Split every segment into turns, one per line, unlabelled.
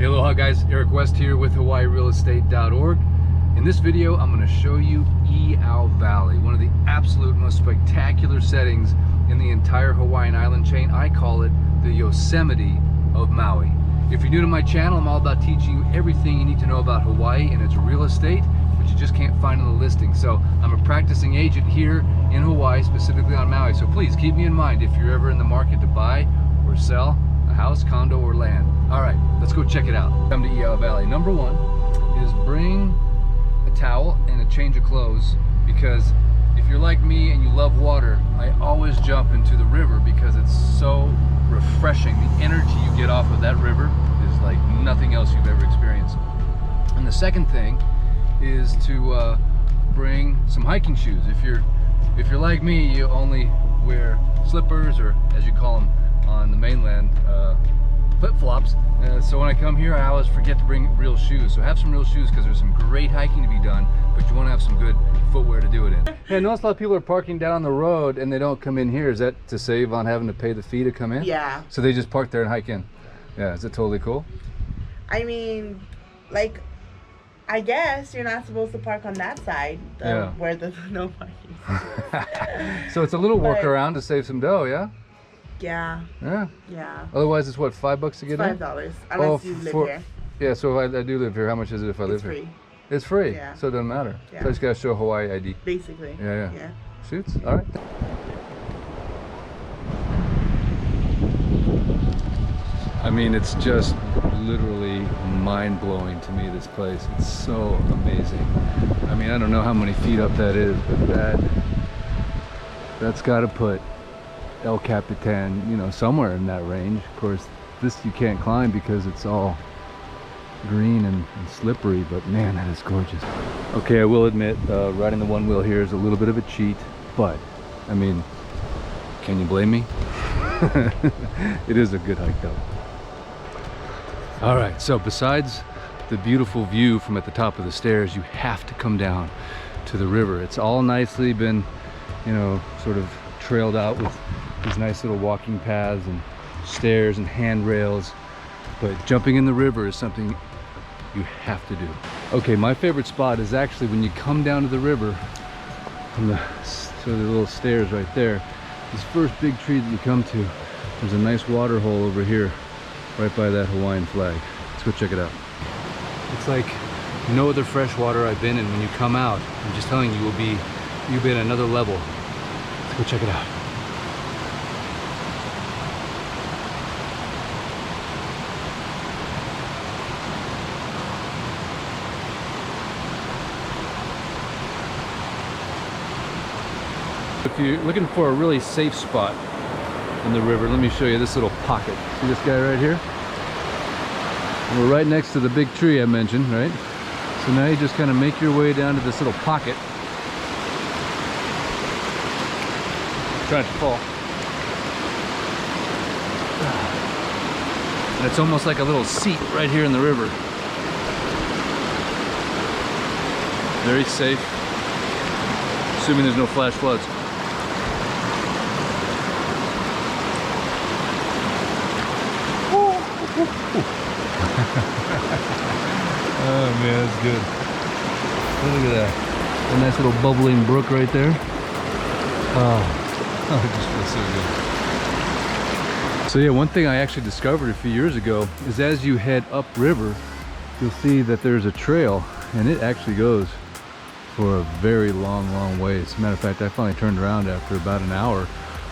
Hey, aloha guys, Eric West here with HawaiiRealEstate.org. In this video, I'm going to show you Iao Valley, one of the absolute most spectacular settings in the entire Hawaiian island chain. I call it the Yosemite of Maui. If you're new to my channel, I'm all about teaching you everything you need to know about Hawaii and its real estate, which you just can't find in the listing. So I'm a practicing agent here in Hawaii, specifically on Maui. So please keep me in mind if you're ever in the market to buy or sell a house, condo, or land. All right, let's go check it out. Come to Iao Valley. Number one is bring a towel and a change of clothes, because if you're like me and you love water, I always jump into the river because it's so refreshing. The energy you get off of that river is like nothing else you've ever experienced. And the second thing is to bring some hiking shoes. If you're like me, you only wear slippers, or as you call them on the mainland, flip-flops. So when I come here, I always forget to bring real shoes. So have some real shoes, because there's some great hiking to be done, but you want to have some good footwear to do it in. Yeah, I notice a lot of people are parking down the road and they don't come in here. Is that to save on having to pay the fee to come in?
Yeah.
So they just park there and hike in? Yeah, is it totally cool?
I mean, like, I guess you're not supposed to park on that side where there's no parking. So
it's a little workaround to save some dough, yeah?
Yeah.
Yeah.
Yeah.
Otherwise, it's what, $5 to get in?
$5 unless you live here.
Yeah. So if I do live here, how much is it if I live here?
It's free.
It's free.
Yeah.
So it doesn't matter.
Yeah.
So I just gotta show Hawaii ID.
Basically.
Yeah.
Yeah.
Shoots. All right. I mean, it's just literally mind-blowing to me, this place. It's so amazing. I mean, I don't know how many feet up that is, but that's got to put El Capitan, you know, somewhere in that range. Of course, this you can't climb because it's all green and slippery, but man, that is gorgeous. Okay, I will admit, riding the one wheel here is a little bit of a cheat, but I mean, can you blame me? It is a good hike though. All right, so besides the beautiful view from at the top of the stairs, you have to come down to the river. It's all nicely been, you know, sort of trailed out with these nice little walking paths and stairs and handrails, but jumping in the river is something you have to do. Okay, my favorite spot is actually when you come down to the river from the little stairs right there. This first big tree that you come to, there's a nice water hole over here right by that Hawaiian flag. Let's go check it out. It's like no other fresh water I've been in. When you come out, I'm just telling you, you'll be at another level. Let's go check it out. If you're looking for a really safe spot in the river, let me show you this little pocket. See this guy right here? We're right next to the big tree I mentioned, right? So now you just kind of make your way down to this little pocket. Try not to fall. And it's almost like a little seat right here in the river. Very safe, assuming there's no flash floods. Oh man, that's good. Oh, look at that. A nice little bubbling brook right there. Oh, it just feels so good. So yeah, one thing I actually discovered a few years ago is as you head upriver, you'll see that there's a trail, and it actually goes for a very long way. As a matter of fact, I finally turned around after about an hour.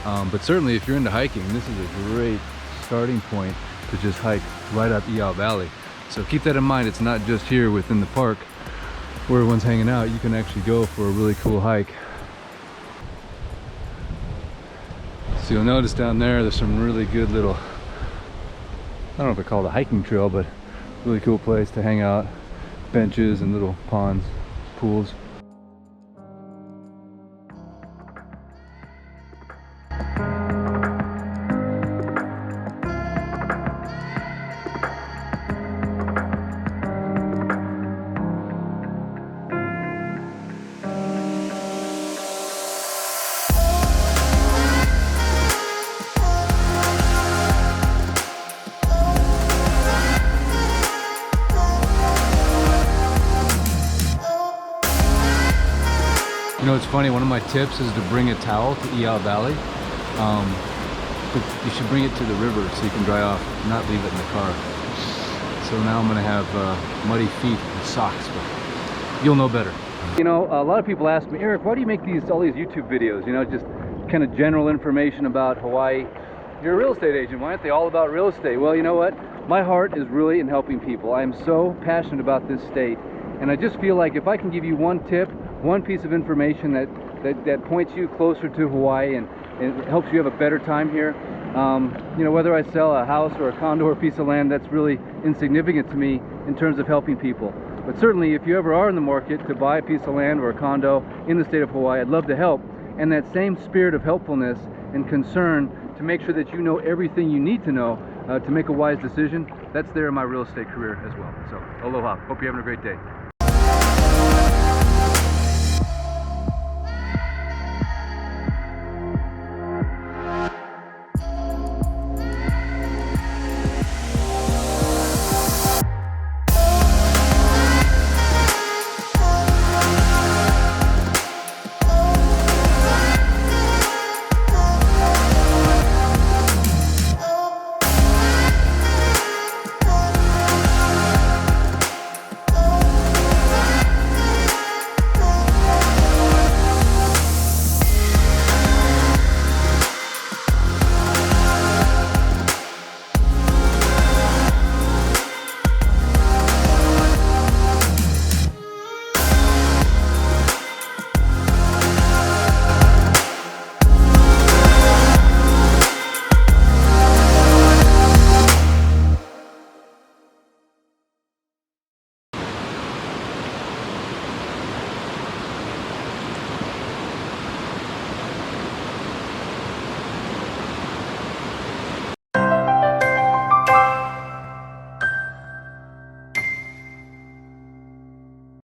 But certainly if you're into hiking, this is a great starting point to just hike right up Iao Valley. So keep that in mind. It's not just here within the park where everyone's hanging out. You can actually go for a really cool hike. So you'll notice down there's some really good little, I don't know if I call it a hiking trail, but really cool place to hang out. Benches and little ponds, pools. know, it's funny, one of my tips is to bring a towel to Iao Valley. But you should bring it to the river so you can dry off, not leave it in the car. So now I'm gonna have muddy feet and socks, but you'll know better. You know, a lot of people ask me, Eric, why do you make all these YouTube videos? You know, just kind of general information about Hawaii. You're a real estate agent, why aren't they all about real estate? Well, you know what? My heart is really in helping people. I am so passionate about this state, and I just feel like if I can give you one tip, one piece of information that points you closer to Hawaii and it helps you have a better time here. You know, whether I sell a house or a condo or a piece of land, that's really insignificant to me in terms of helping people. But certainly, if you ever are in the market to buy a piece of land or a condo in the state of Hawaii, I'd love to help. And that same spirit of helpfulness and concern to make sure that you know everything you need to know to make a wise decision, that's there in my real estate career as well. So, aloha. Hope you're having a great day.